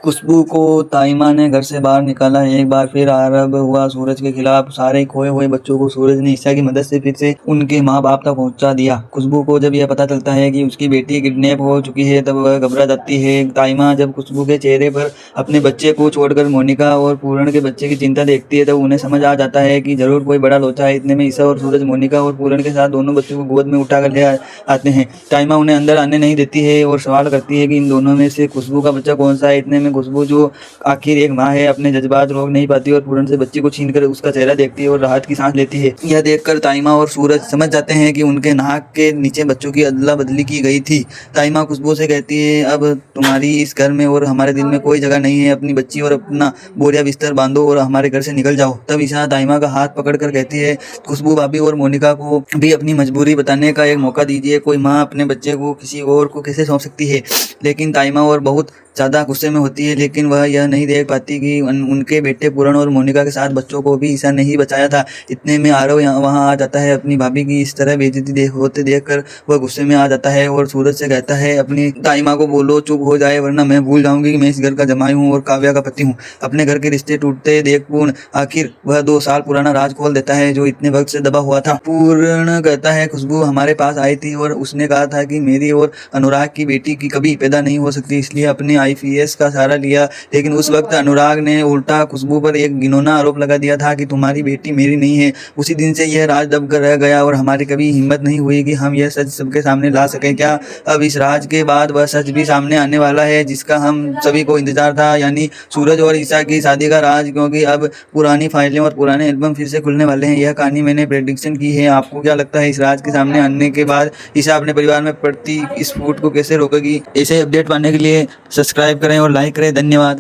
खुशबू को ताइमा ने घर से बाहर निकाला। एक बार फिर आरंभ हुआ सूरज के खिलाफ। सारे खोए हुए बच्चों को सूरज ने ईसा की मदद से फिर से उनके माँ बाप तक पहुंचा दिया। खुशबू को जब यह पता चलता है कि उसकी बेटी किडनैप हो चुकी है तब वह घबरा जाती है। ताइमा जब खुशबू के चेहरे पर अपने बच्चे को छोड़कर मोनिका और पूरण के बच्चे की चिंता देखती है तब उन्हें समझ आ जाता है कि जरूर कोई बड़ा लोचा है। इतने में ईसा और सूरज मोनिका और पूरण के साथ दोनों बच्चों को गोद में उठाकर ले आते हैं। ताइमा उन्हें अंदर आने नहीं देती है और सवाल करती है कि इन दोनों में से खुशबू का बच्चा कौन सा है। इतने में खुशबू जो आखिर एक माँ है अपने जज्बात रोक नहीं पाती और पूरण से बच्चे को छीनकर उसका चेहरा देखती है और राहत की सांस लेती है। यह देखकर ताइमा और सूरज समझ जाते हैं कि उनके नाक के नीचे बच्चों की अदला बदली की गई थी। ताइमा खुशबू से कहती है, अब तुम्हारी इस घर में और हमारे दिल में कोई जगह नहीं है। अपनी बच्ची और अपना बोरिया बिस्तर बांधो और हमारे घर से निकल जाओ। तब ईसा ताइमा का हाथ पकड़कर कहती है, खुशबू भाभी और मोनिका को भी अपनी मजबूरी बताने का एक मौका दीजिए। कोई माँ अपने बच्चे को किसी और को कैसे सौंप सकती है। लेकिन ताइमा और बहुत ज़्यादा गुस्से में होती है, लेकिन वह यह नहीं देख पाती कि उनके बेटे पूरण और मोनिका के साथ बच्चों को भी ईसा नहीं बचाया था। इतने में आरव वहाँ आ जाता है। अपनी भाभी की इस तरह बेइज्जती होते देखकर वह गुस्से में आ जाता है और सूरज से कहता है, अपनी ताइमा को बोलो चुप हो जाए वरना मैं भूल जाऊंगी कि मैं इस घर का जमाई हूँ और काव्या का पति हूँ। अपने घर के रिश्ते टूटते देख पूर्ण आखिर वह 2 साल पुराना राज खोल देता है जो इतने वक्त से दबा हुआ था। पूर्ण कहता है, खुशबू हमारे पास आई थी और उसने कहा था कि मेरी और अनुराग की बेटी की कभी पैदा नहीं हो सकती, इसलिए अपने IPS का सहारा लिया। लेकिन उस वक्त अनुराग ने उल्टा खुशबू पर एक घिनौना आरोप लगा दिया था कि तुम्हारी बेटी मेरी नहीं है। उसी दिन से यह राज दब कर रह गया और हमारी कभी हिम्मत नहीं हुई कि हम यह सच सबके सामने ला सकें। क्या अब इस राज के बाद वह सच भी सामने आने वाला है जिसका हम सभी को इंतजार था, यानी सूरज और ईसा की शादी का राज? क्योंकि अब पुरानी फाइलें और पुराने एल्बम फिर से खुलने वाले हैं। यह कहानी मैंने प्रेडिक्शन की है। आपको क्या लगता है इस राज के सामने आने के बाद ईसा अपने परिवार में पड़ती इस फूट को कैसे रोकेगी? ऐसे अपडेट पाने के लिए सब्सक्राइब करें और लाइक करें। धन्यवाद।